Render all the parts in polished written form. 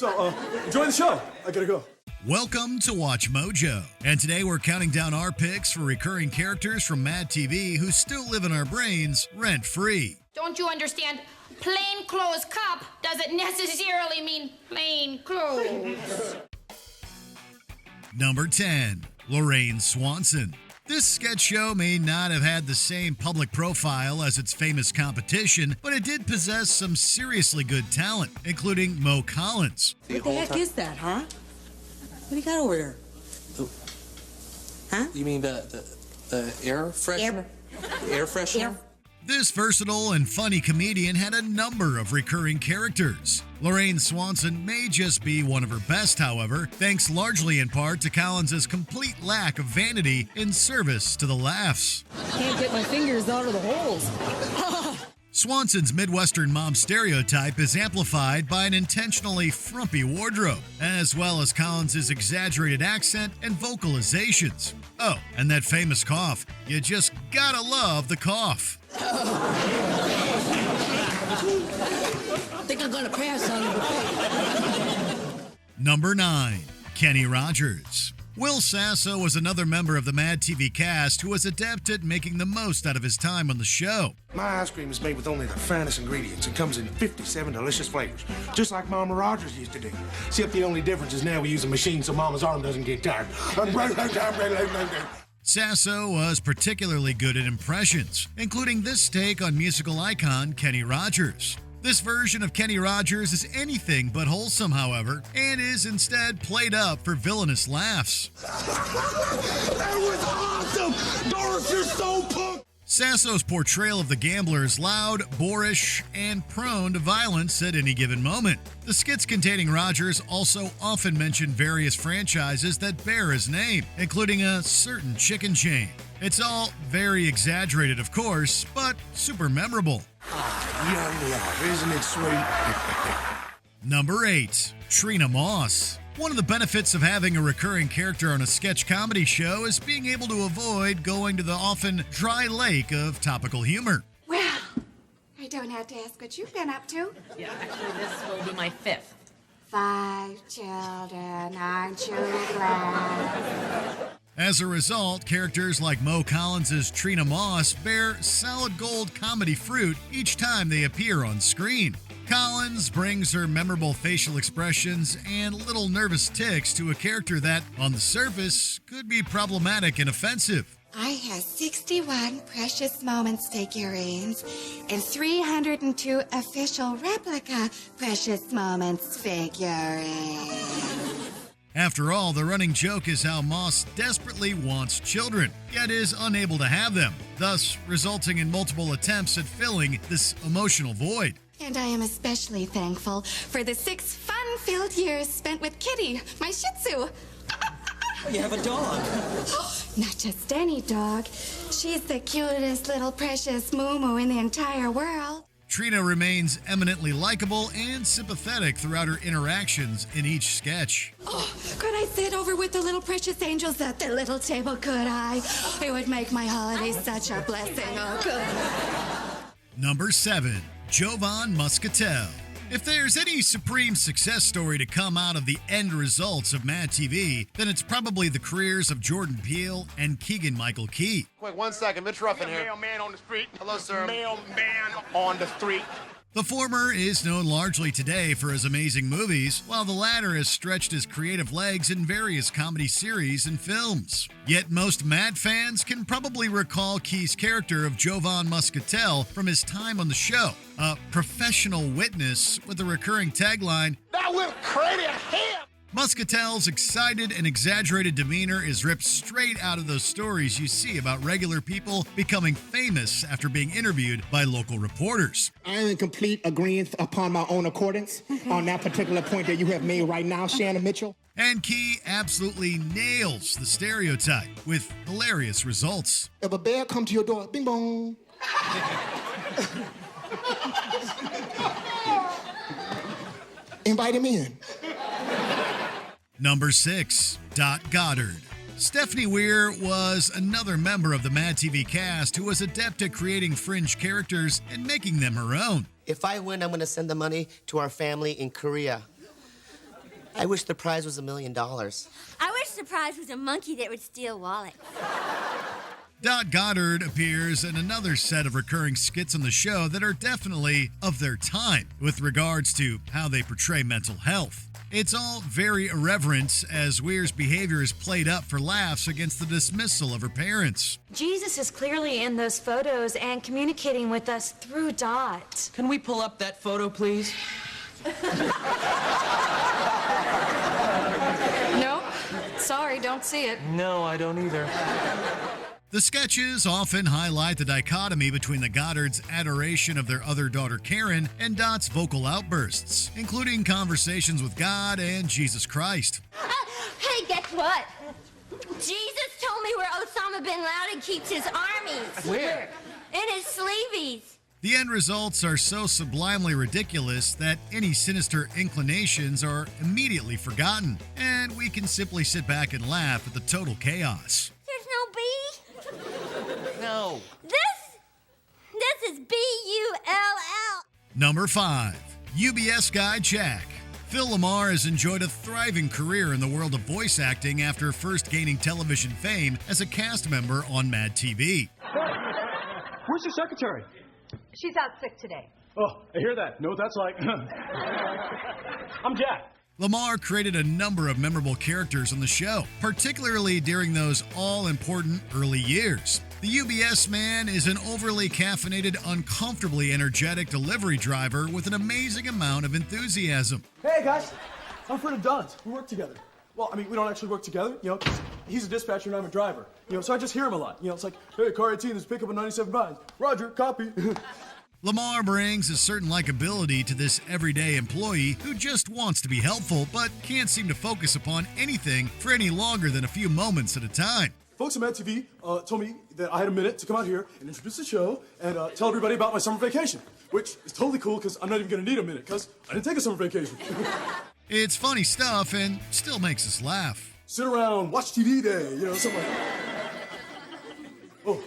So, enjoy the show. I gotta go. Welcome to Watch Mojo, and today we're counting down our picks for recurring characters from Mad TV who still live in our brains rent-free. Don't you understand? Plain clothes cop doesn't necessarily mean plain clothes. Number 10, Lorraine Swanson. This sketch show may not have had the same public profile as its famous competition, but it did possess some seriously good talent, including Mo Collins. What the heck is that, huh? What do you got over there? Huh? You mean the air freshener? Air freshener? This versatile and funny comedian had a number of recurring characters. Lorraine Swanson may just be one of her best, however, thanks largely in part to Collins' complete lack of vanity in service to the laughs. Can't get my fingers out of the holes. Swanson's Midwestern mom stereotype is amplified by an intentionally frumpy wardrobe, as well as Collins' exaggerated accent and vocalizations. Oh, and that famous cough. You just gotta love the cough. I think I'm gonna pass on it. Number 9, Kenny Rogers. Will Sasso was another member of the Mad TV cast who was adept at making the most out of his time on the show. My ice cream is made with only the finest ingredients and comes in 57 delicious flavors, just like Mama Rogers used to do. Except the only difference is now we use a machine so Mama's arm doesn't get tired. Sasso was particularly good at impressions, including this take on musical icon Kenny Rogers. This version of Kenny Rogers is anything but wholesome, however, and is instead played up for villainous laughs. That was awesome! Doris, you're so punk! Sasso's portrayal of the gambler is loud, boorish, and prone to violence at any given moment. The skits containing Rogers also often mention various franchises that bear his name, including a certain chicken chain. It's all very exaggerated, of course, but super memorable. Young love, isn't it sweet? Number 8, Trina Moss. One of the benefits of having a recurring character on a sketch comedy show is being able to avoid going to the often dry lake of topical humor. Well, I don't have to ask what you've been up to. Yeah, actually, this will be my 5th. 5 children, aren't you glad? As a result, characters like Mo Collins' Trina Moss bear solid gold comedy fruit each time they appear on screen. Collins brings her memorable facial expressions and little nervous tics to a character that, on the surface, could be problematic and offensive. I have 61 Precious Moments figurines and 302 official replica Precious Moments figurines. After all, the running joke is how Moss desperately wants children, yet is unable to have them, thus resulting in multiple attempts at filling this emotional void. And I am especially thankful for the 6 fun-filled years spent with Kitty, my Shih Tzu. You have a dog. Not just any dog. She's the cutest little precious moo-moo in the entire world. Trina remains eminently likable and sympathetic throughout her interactions in each sketch. Oh, could I sit over with the little precious angels at the little table, could I? It would make my holiday such a blessing, oh, good. Number 7, Jovan Muscatel. If there's any supreme success story to come out of the end results of Mad TV, then it's probably the careers of Jordan Peele and Keegan-Michael Key. Quick, 1 second. Mitch Ruffin here. Mailman on the street. Hello, sir. Mailman on the street. The former is known largely today for his amazing movies, while the latter has stretched his creative legs in various comedy series and films. Yet most Mad fans can probably recall Key's character of Jovan Muscatel from his time on the show, a professional witness with a recurring tagline, That went crazy as hell! Muscatel's excited and exaggerated demeanor is ripped straight out of those stories you see about regular people becoming famous after being interviewed by local reporters. I am in complete agreement upon my own accordance on that particular point that you have made right now, Shannon Mitchell. And Key absolutely nails the stereotype with hilarious results. If a bear come to your door, bing bong. Invite him in. Number 6, Dot Goddard. Stephanie Weir was another member of the Mad TV cast who was adept at creating fringe characters and making them her own. If I win, I'm going to send the money to our family in Korea. I wish the prize was $1 million. I wish the prize was a monkey that would steal wallets. Dot Goddard appears in another set of recurring skits on the show that are definitely of their time with regards to how they portray mental health. It's all very irreverent as Weir's behavior is played up for laughs against the dismissal of her parents. Jesus is clearly in those photos and communicating with us through Dot. Can we pull up that photo, please? Nope. Sorry, don't see it. No, I don't either. The sketches often highlight the dichotomy between the Goddards' adoration of their other daughter Karen and Dot's vocal outbursts, including conversations with God and Jesus Christ. Hey, guess what? Jesus told me where Osama bin Laden keeps his armies. Where? In his sleeveys. The end results are so sublimely ridiculous that any sinister inclinations are immediately forgotten, and we can simply sit back and laugh at the total chaos. There's no B? No. This is B-U-L-L. Number 5. UBS guy Jack. Phil Lamar has enjoyed a thriving career in the world of voice acting after first gaining television fame as a cast member on Mad TV. Where's your secretary? She's out sick today. Oh, I hear that. Know what that's like? I'm Jack. Lamar created a number of memorable characters on the show, particularly during those all-important early years. The UBS man is an overly caffeinated, uncomfortably energetic delivery driver with an amazing amount of enthusiasm. Hey, guys. I'm a friend of Don's. We work together. Well, I mean, we don't actually work together, 'cause he's a dispatcher and I'm a driver. So I just hear him a lot. It's like, hey, car 18, there's pickup at 97 Vines. Roger, copy. Lamar brings a certain likability to this everyday employee who just wants to be helpful but can't seem to focus upon anything for any longer than a few moments at a time. Folks at Mad TV told me that I had a minute to come out here and introduce the show and tell everybody about my summer vacation, which is totally cool because I'm not even going to need a minute because I didn't take a summer vacation. It's funny stuff and still makes us laugh. Sit around, watch TV day, something like that. Oh.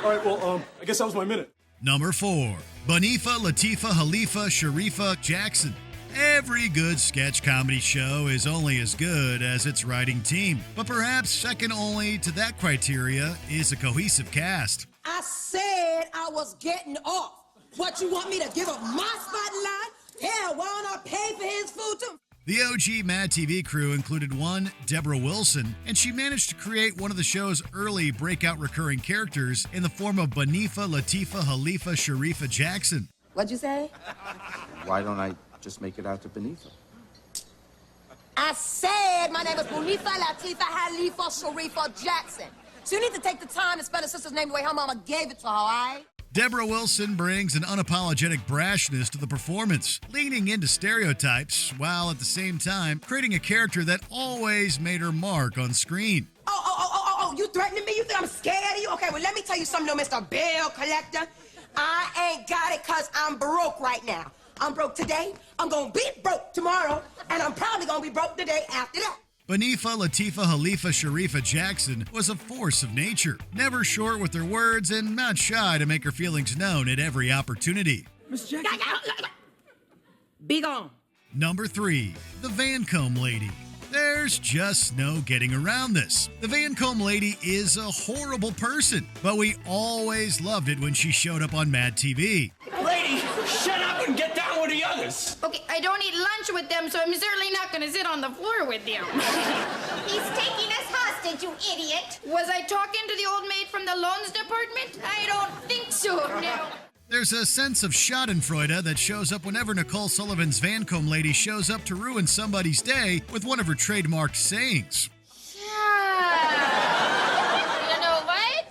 All right, well, I guess that was my minute. Number 4. Bonifa Latifa Halifa Sharifa Jackson. Every good sketch comedy show is only as good as its writing team, but perhaps second only to that criteria is a cohesive cast. I said I was getting off. What, you want me to give up my spotlight? Hell, why don't I pay for his food too? The OG Mad TV crew included one Deborah Wilson, and she managed to create one of the show's early breakout recurring characters in the form of Bonifa Latifa Halifa Sharifa Jackson. What'd you say? Why don't I just make it out to Bonifa? I said my name is Bonifa Latifa Halifa Sharifa Jackson. So you need to take the time to spell her sister's name the way her mama gave it to her, all right? Deborah Wilson brings an unapologetic brashness to the performance, leaning into stereotypes, while at the same time creating a character that always made her mark on screen. Oh, you threatening me? You think I'm scared of you? Okay, well, let me tell you something, though, Mr. Bill Collector. I ain't got it because I'm broke right now. I'm broke today, I'm gonna be broke tomorrow, and I'm probably gonna be broke the day after that. Bonifa Latifa Halifa Sharifa Jackson was a force of nature, never short with her words and not shy to make her feelings known at every opportunity. Miss Jackson. Be gone. Number 3. The Vancombe Lady. There's just no getting around this. The Vancombe Lady is a horrible person, but we always loved it when she showed up on Mad TV. Lady, shut up and get down with the others. Okay, I don't eat lunch with them, so I'm certainly not going to sit on the floor with them. He's taking us hostage, you idiot. Was I talking to the old maid from the loans department? I don't think so, no. There's a sense of schadenfreude that shows up whenever Nicole Sullivan's Vancombe Lady shows up to ruin somebody's day with one of her trademarked sayings. You know what?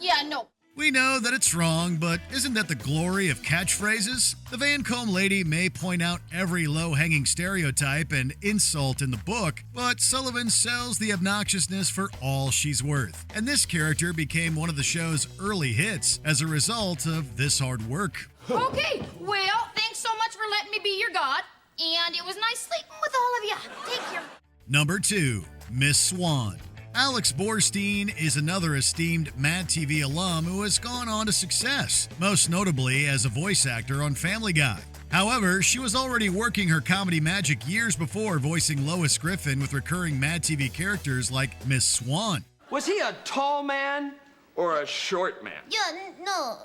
Yeah, no. We know that it's wrong, but isn't that the glory of catchphrases? The Vancombe Lady may point out every low-hanging stereotype and insult in the book, but Sullivan sells the obnoxiousness for all she's worth. And this character became one of the show's early hits as a result of this hard work. Okay, well, thanks so much for letting me be your god, and it was nice sleeping with all of you. Take care. Number 2, Miss Swan. Alex Borstein is another esteemed Mad TV alum who has gone on to success, most notably as a voice actor on Family Guy. However, she was already working her comedy magic years before voicing Lois Griffin with recurring Mad TV characters like Miss Swan. Was he a tall man or a short man? Yeah, no.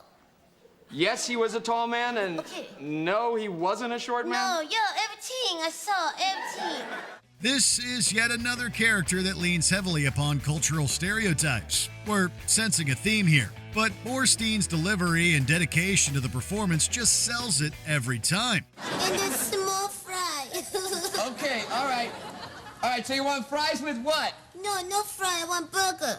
Yes, he was a tall man, and no, he wasn't a short man? No, yeah, everything. I saw everything. This is yet another character that leans heavily upon cultural stereotypes. We're sensing a theme here, but Borstein's delivery and dedication to the performance just sells it every time. And a small fry. Okay, all right. All right, so you want fries with what? No fry. I want burger.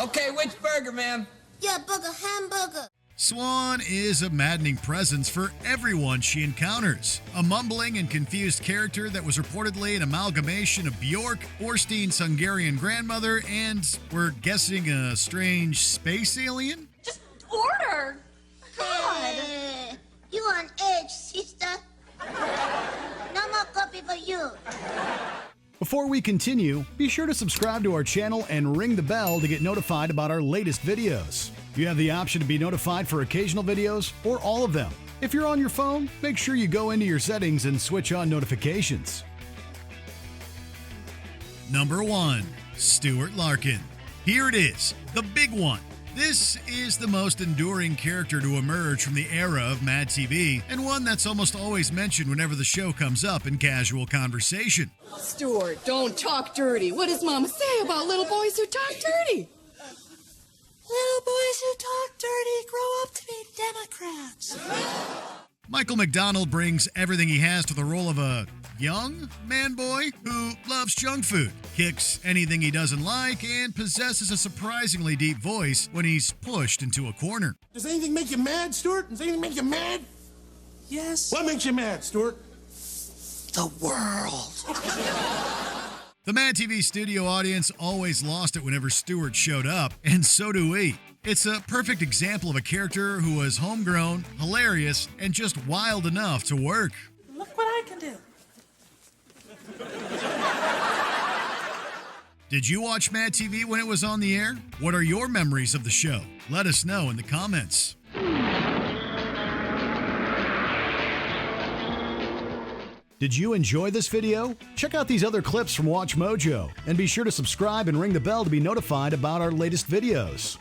Okay, which burger, ma'am? Yeah, burger, hamburger. Swan is a maddening presence for everyone she encounters. A mumbling and confused character that was reportedly an amalgamation of Bjork, Borstein's Hungarian grandmother, and, we're guessing, a strange space alien? Just order. God. You on edge, sister? No more coffee for you. Before we continue, be sure to subscribe to our channel and ring the bell to get notified about our latest videos. You have the option to be notified for occasional videos or all of them. If you're on your phone, make sure you go into your settings and switch on notifications. Number 1. Stuart Larkin. Here it is, the big one. This is the most enduring character to emerge from the era of Mad TV, and one that's almost always mentioned whenever the show comes up in casual conversation. Stuart, don't talk dirty. What does Mama say about little boys who talk dirty? Little boys who talk dirty grow up to be Democrats. Michael McDonald brings everything he has to the role of a young man boy who loves junk food, kicks anything he doesn't like, and possesses a surprisingly deep voice when he's pushed into a corner. Does anything make you mad, Stuart? Does anything make you mad? Yes. What makes you mad, Stuart? The world. The Mad TV studio audience always lost it whenever Stuart showed up, and so do we. It's a perfect example of a character who was homegrown, hilarious, and just wild enough to work. Look what I can do. Did you watch Mad TV when it was on the air? What are your memories of the show? Let us know in the comments. Did you enjoy this video? Check out these other clips from Watch Mojo, and be sure to subscribe and ring the bell to be notified about our latest videos.